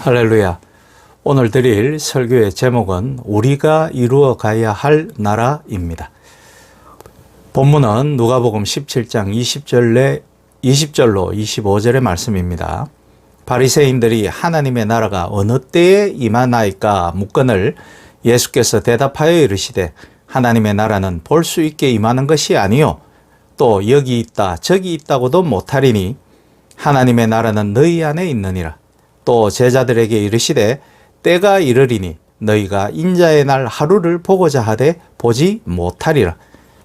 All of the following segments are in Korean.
할렐루야. 오늘 드릴 설교의 제목은 우리가 이루어 가야 할 나라입니다. 본문은 누가복음 17장 20절로 25절의 말씀입니다. 바리새인들이 하나님의 나라가 어느 때에 임하나이까 묻거늘 예수께서 대답하여 이르시되 하나님의 나라는 볼 수 있게 임하는 것이 아니요 또 여기 있다 저기 있다고도 못하리니 하나님의 나라는 너희 안에 있느니라. 또 제자들에게 이르시되 때가 이르리니 너희가 인자의 날 하루를 보고자 하되 보지 못하리라.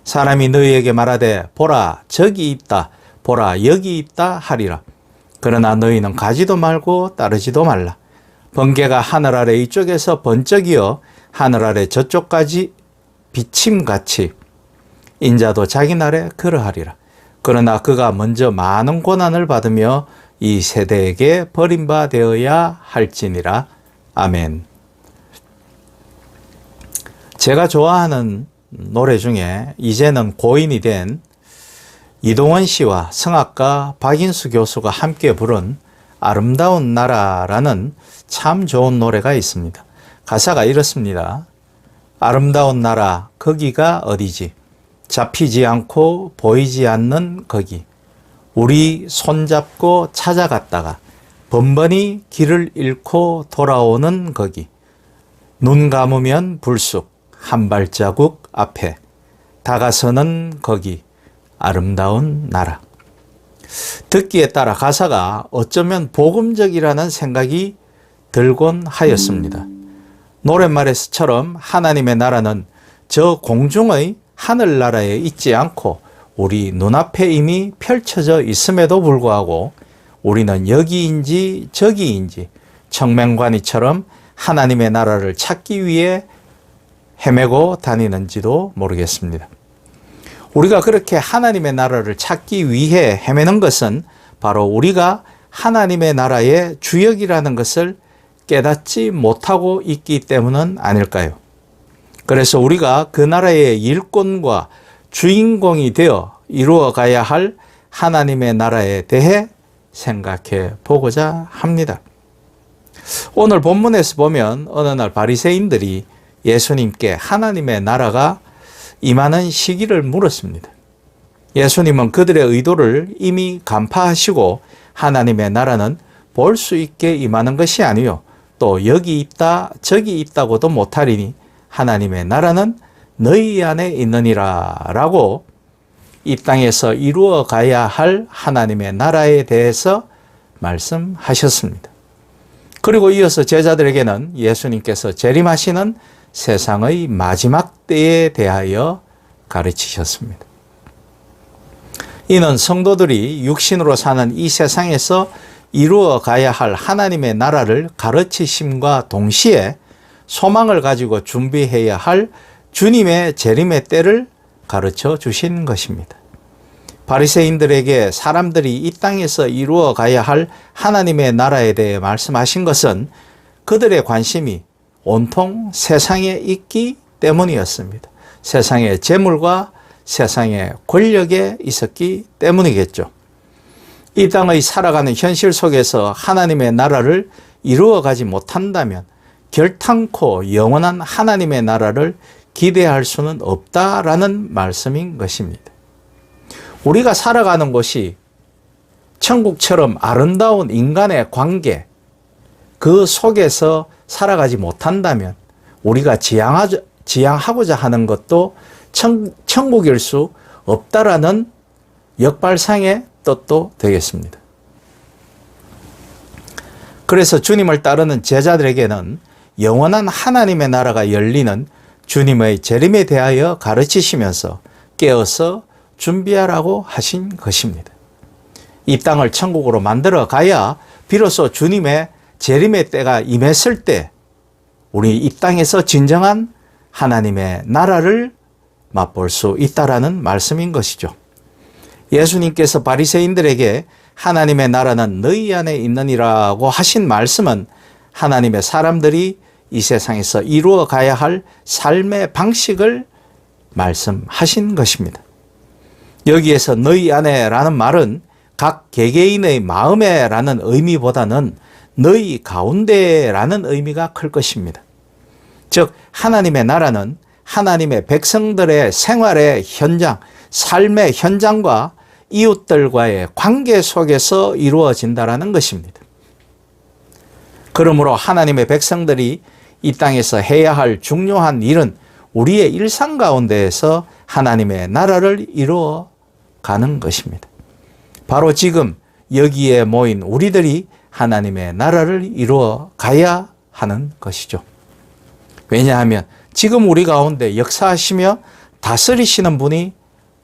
사람이 너희에게 말하되 보라 저기 있다 보라 여기 있다 하리라. 그러나 너희는 가지도 말고 따르지도 말라. 번개가 하늘 아래 이쪽에서 번쩍이어 하늘 아래 저쪽까지 비침같이 인자도 자기 날에 그러하리라. 그러나 그가 먼저 많은 고난을 받으며 이 세대에게 버림바 되어야 할지니라. 아멘. 제가 좋아하는 노래 중에 이제는 고인이 된 이동원 씨와 성악가 박인수 교수가 함께 부른 아름다운 나라라는 참 좋은 노래가 있습니다. 가사가 이렇습니다. 아름다운 나라 거기가 어디지? 잡히지 않고 보이지 않는 거기. 우리 손잡고 찾아갔다가 번번이 길을 잃고 돌아오는 거기. 눈 감으면 불쑥 한 발자국 앞에 다가서는 거기. 아름다운 나라. 듣기에 따라 가사가 어쩌면 복음적이라는 생각이 들곤 하였습니다. 노랫말에서처럼 하나님의 나라는 저 공중의 하늘나라에 있지 않고 우리 눈앞에 이미 펼쳐져 있음에도 불구하고 우리는 여기인지 저기인지 청명관이처럼 하나님의 나라를 찾기 위해 헤매고 다니는지도 모르겠습니다. 우리가 그렇게 하나님의 나라를 찾기 위해 헤매는 것은 바로 우리가 하나님의 나라의 주역이라는 것을 깨닫지 못하고 있기 때문은 아닐까요? 그래서 우리가 그 나라의 일꾼과 주인공이 되어 이루어 가야 할 하나님의 나라에 대해 생각해 보고자 합니다. 오늘 본문에서 보면 어느 날 바리새인들이 예수님께 하나님의 나라가 임하는 시기를 물었습니다. 예수님은 그들의 의도를 이미 간파하시고 하나님의 나라는 볼 수 있게 임하는 것이 아니요 또 여기 있다 저기 있다고도 못하리니 하나님의 나라는 너희 안에 있느니라 라고 이 땅에서 이루어 가야 할 하나님의 나라에 대해서 말씀하셨습니다. 그리고 이어서 제자들에게는 예수님께서 재림하시는 세상의 마지막 때에 대하여 가르치셨습니다. 이는 성도들이 육신으로 사는 이 세상에서 이루어 가야 할 하나님의 나라를 가르치심과 동시에 소망을 가지고 준비해야 할 주님의 재림의 때를 가르쳐 주신 것입니다. 바리새인들에게 사람들이 이 땅에서 이루어 가야 할 하나님의 나라에 대해 말씀하신 것은 그들의 관심이 온통 세상에 있기 때문이었습니다. 세상의 재물과 세상의 권력에 있었기 때문이겠죠. 이 땅의 살아가는 현실 속에서 하나님의 나라를 이루어 가지 못한다면 결탄코 영원한 하나님의 나라를 기대할 수는 없다라는 말씀인 것입니다. 우리가 살아가는 곳이 천국처럼 아름다운 인간의 관계, 그 속에서 살아가지 못한다면 우리가 지향하고자 하는 것도 천국일 수 없다라는 역발상의 뜻도 되겠습니다. 그래서 주님을 따르는 제자들에게는 영원한 하나님의 나라가 열리는 주님의 재림에 대하여 가르치시면서 깨어서 준비하라고 하신 것입니다. 이 땅을 천국으로 만들어 가야 비로소 주님의 재림의 때가 임했을 때 우리 이 땅에서 진정한 하나님의 나라를 맛볼 수 있다라는 말씀인 것이죠. 예수님께서 바리새인들에게 하나님의 나라는 너희 안에 있느니라고 하신 말씀은 하나님의 사람들이 이 세상에서 이루어 가야 할 삶의 방식을 말씀하신 것입니다. 여기에서 너희 안에 라는 말은 각 개개인의 마음에 라는 의미보다는 너희 가운데라는 의미가 클 것입니다. 즉 하나님의 나라는 하나님의 백성들의 생활의 현장, 삶의 현장과 이웃들과의 관계 속에서 이루어진다는 것입니다. 그러므로 하나님의 백성들이 이 땅에서 해야 할 중요한 일은 우리의 일상 가운데에서 하나님의 나라를 이루어 가는 것입니다. 바로 지금 여기에 모인 우리들이 하나님의 나라를 이루어 가야 하는 것이죠. 왜냐하면 지금 우리 가운데 역사하시며 다스리시는 분이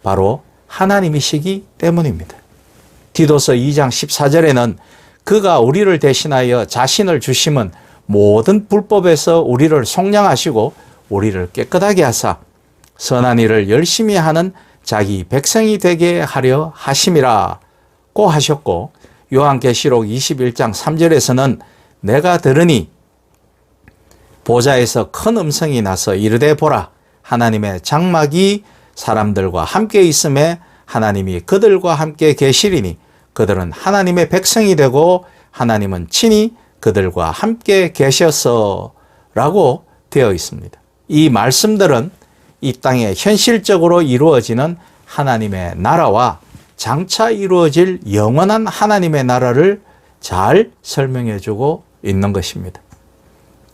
바로 하나님이시기 때문입니다. 디도서 2장 14절에는 그가 우리를 대신하여 자신을 주심은 모든 불법에서 우리를 속량하시고 우리를 깨끗하게 하사 선한 일을 열심히 하는 자기 백성이 되게 하려 하심이라고 하셨고, 요한계시록 21장 3절에서는 내가 들으니 보좌에서 큰 음성이 나서 이르되 보라, 하나님의 장막이 사람들과 함께 있음에 하나님이 그들과 함께 계시리니 그들은 하나님의 백성이 되고 하나님은 친히 그들과 함께 계셔서 라고 되어 있습니다. 이 말씀들은 이 땅에 현실적으로 이루어지는 하나님의 나라와 장차 이루어질 영원한 하나님의 나라를 잘 설명해 주고 있는 것입니다.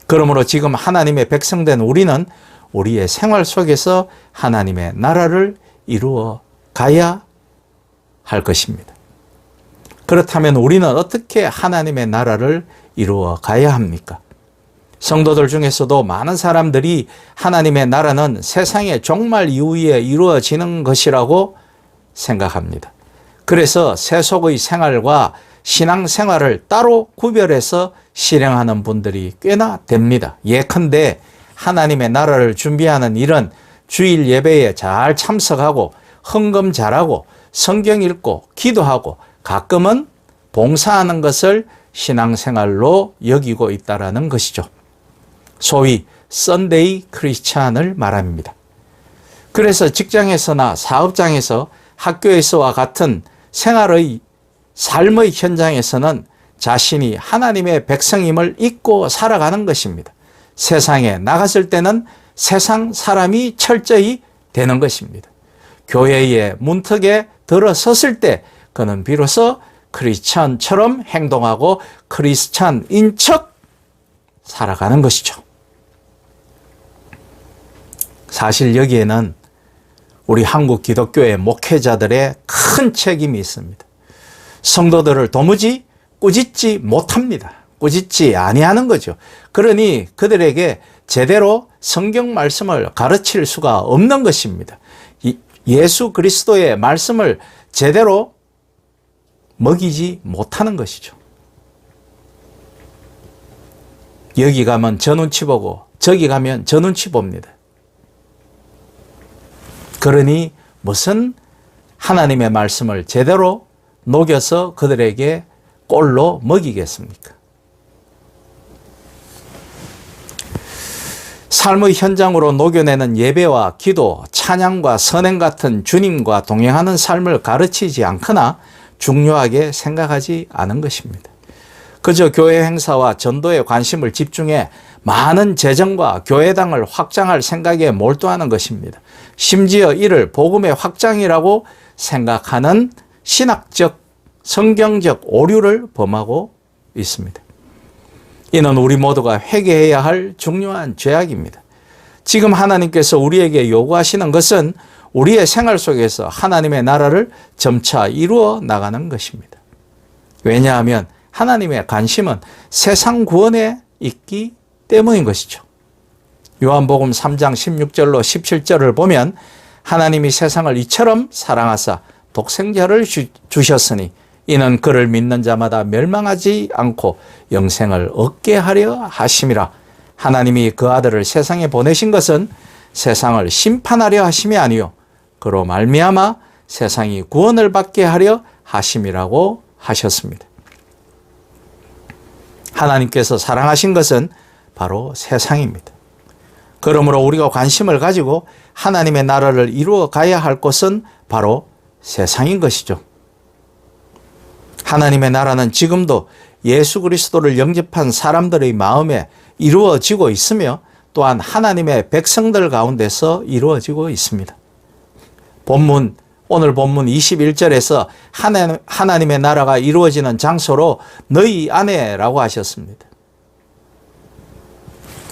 그러므로 지금 하나님의 백성된 우리는 우리의 생활 속에서 하나님의 나라를 이루어 가야 할 것입니다. 그렇다면 우리는 어떻게 하나님의 나라를 이루어 가야 합니까? 성도들 중에서도 많은 사람들이 하나님의 나라는 세상의 종말 이후에 이루어지는 것이라고 생각합니다. 그래서 세속의 생활과 신앙생활을 따로 구별해서 실행하는 분들이 꽤나 됩니다. 예컨대 하나님의 나라를 준비하는 일은 주일 예배에 잘 참석하고 헌금 잘하고 성경 읽고 기도하고 가끔은 봉사하는 것을 신앙생활로 여기고 있다는 것이죠. 소위 썬데이 크리스찬을 말합니다. 그래서 직장에서나 사업장에서 학교에서와 같은 생활의 삶의 현장에서는 자신이 하나님의 백성임을 잊고 살아가는 것입니다. 세상에 나갔을 때는 세상 사람이 철저히 되는 것입니다. 교회의 문턱에 들어섰을 때 그는 비로소 크리스찬처럼 행동하고 크리스찬인 척 살아가는 것이죠. 사실 여기에는 우리 한국 기독교의 목회자들의 큰 책임이 있습니다. 성도들을 도무지 꾸짖지 못합니다. 꾸짖지 아니하는 거죠. 그러니 그들에게 제대로 성경 말씀을 가르칠 수가 없는 것입니다. 예수 그리스도의 말씀을 제대로 먹이지 못하는 것이죠. 여기 가면 저 눈치 보고 저기 가면 저 눈치 봅니다. 그러니 무슨 하나님의 말씀을 제대로 녹여서 그들에게 꼴로 먹이겠습니까? 삶의 현장으로 녹여내는 예배와 기도, 찬양과 선행 같은 주님과 동행하는 삶을 가르치지 않거나 중요하게 생각하지 않은 것입니다. 그저 교회 행사와 전도에 관심을 집중해 많은 재정과 교회당을 확장할 생각에 몰두하는 것입니다. 심지어 이를 복음의 확장이라고 생각하는 신학적, 성경적 오류를 범하고 있습니다. 이는 우리 모두가 회개해야 할 중요한 죄악입니다. 지금 하나님께서 우리에게 요구하시는 것은 우리의 생활 속에서 하나님의 나라를 점차 이루어 나가는 것입니다. 왜냐하면 하나님의 관심은 세상 구원에 있기 때문인 것이죠. 요한복음 3장 16절로 17절을 보면 하나님이 세상을 이처럼 사랑하사 독생자를 주셨으니 이는 그를 믿는 자마다 멸망하지 않고 영생을 얻게 하려 하심이라. 하나님이 그 아들을 세상에 보내신 것은 세상을 심판하려 하심이 아니요 그로 말미암아 세상이 구원을 받게 하려 하심이라고 하셨습니다. 하나님께서 사랑하신 것은 바로 세상입니다. 그러므로 우리가 관심을 가지고 하나님의 나라를 이루어 가야 할 곳은 바로 세상인 것이죠. 하나님의 나라는 지금도 예수 그리스도를 영접한 사람들의 마음에 이루어지고 있으며 또한 하나님의 백성들 가운데서 이루어지고 있습니다. 오늘 본문 21절에서 하나님의 나라가 이루어지는 장소로 너희 안에라고 하셨습니다.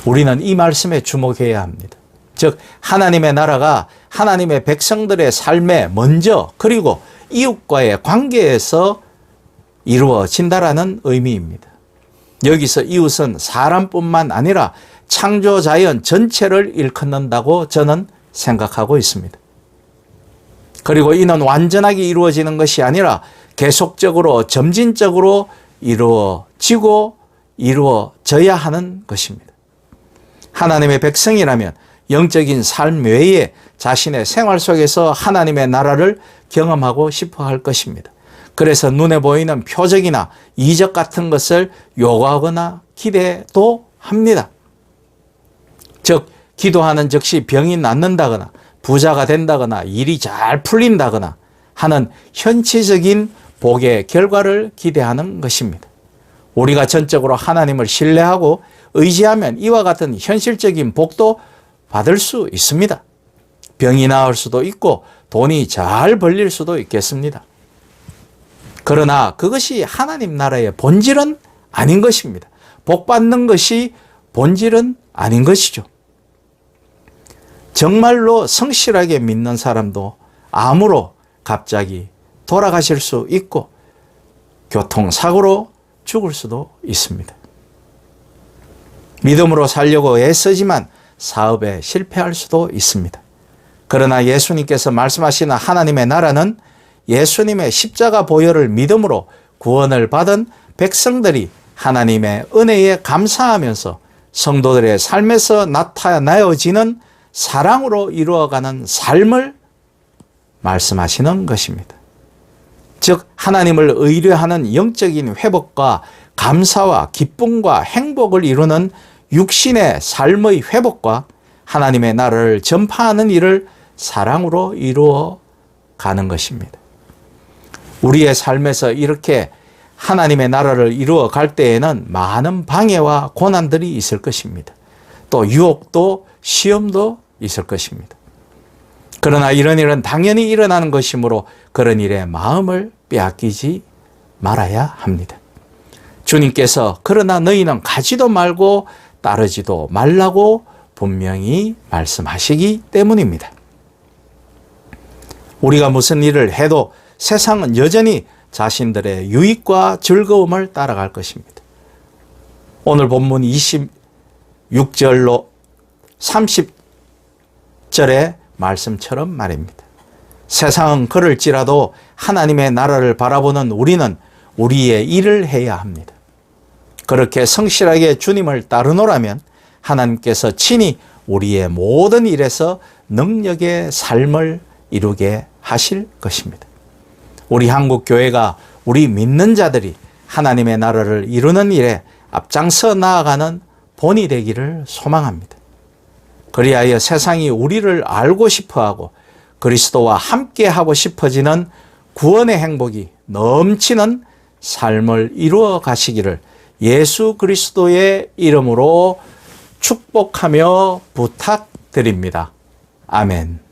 우리는 이 말씀에 주목해야 합니다. 즉 하나님의 나라가 하나님의 백성들의 삶에 먼저 그리고 이웃과의 관계에서 이루어진다라는 의미입니다. 여기서 이웃은 사람뿐만 아니라 창조 자연 전체를 일컫는다고 저는 생각하고 있습니다. 그리고 이는 완전하게 이루어지는 것이 아니라 계속적으로 점진적으로 이루어지고 이루어져야 하는 것입니다. 하나님의 백성이라면 영적인 삶 외에 자신의 생활 속에서 하나님의 나라를 경험하고 싶어 할 것입니다. 그래서 눈에 보이는 표적이나 이적 같은 것을 요구하거나 기대도 합니다. 즉 기도하는 즉시 병이 낫는다거나 부자가 된다거나 일이 잘 풀린다거나 하는 현치적인 복의 결과를 기대하는 것입니다. 우리가 전적으로 하나님을 신뢰하고 의지하면 이와 같은 현실적인 복도 받을 수 있습니다. 병이 나을 수도 있고 돈이 잘 벌릴 수도 있겠습니다. 그러나 그것이 하나님 나라의 본질은 아닌 것입니다. 복 받는 것이 본질은 아닌 것이죠. 정말로 성실하게 믿는 사람도 암으로 갑자기 돌아가실 수 있고 교통사고로 죽을 수도 있습니다. 믿음으로 살려고 애쓰지만 사업에 실패할 수도 있습니다. 그러나 예수님께서 말씀하시는 하나님의 나라는 예수님의 십자가 보혈을 믿음으로 구원을 받은 백성들이 하나님의 은혜에 감사하면서 성도들의 삶에서 나타내어지는 사랑으로 이루어가는 삶을 말씀하시는 것입니다. 즉 하나님을 의뢰하는 영적인 회복과 감사와 기쁨과 행복을 이루는 육신의 삶의 회복과 하나님의 나라를 전파하는 일을 사랑으로 이루어 가는 것입니다. 우리의 삶에서 이렇게 하나님의 나라를 이루어 갈 때에는 많은 방해와 고난들이 있을 것입니다. 또 유혹도 시험도 있을 것입니다. 그러나 이런 일은 당연히 일어나는 것이므로 그런 일에 마음을 빼앗기지 말아야 합니다. 주님께서 그러나 너희는 가지도 말고 따르지도 말라고 분명히 말씀하시기 때문입니다. 우리가 무슨 일을 해도 세상은 여전히 자신들의 유익과 즐거움을 따라갈 것입니다. 오늘 본문 26절로 30절의 말씀처럼 말입니다. 세상은 그럴지라도 하나님의 나라를 바라보는 우리는 우리의 일을 해야 합니다. 그렇게 성실하게 주님을 따르노라면 하나님께서 친히 우리의 모든 일에서 능력의 삶을 이루게 하실 것입니다. 우리 한국 교회가 우리 믿는 자들이 하나님의 나라를 이루는 일에 앞장서 나아가는 본이 되기를 소망합니다. 그리하여 세상이 우리를 알고 싶어하고 그리스도와 함께하고 싶어지는 구원의 행복이 넘치는 삶을 이루어 가시기를 예수 그리스도의 이름으로 축복하며 부탁드립니다. 아멘.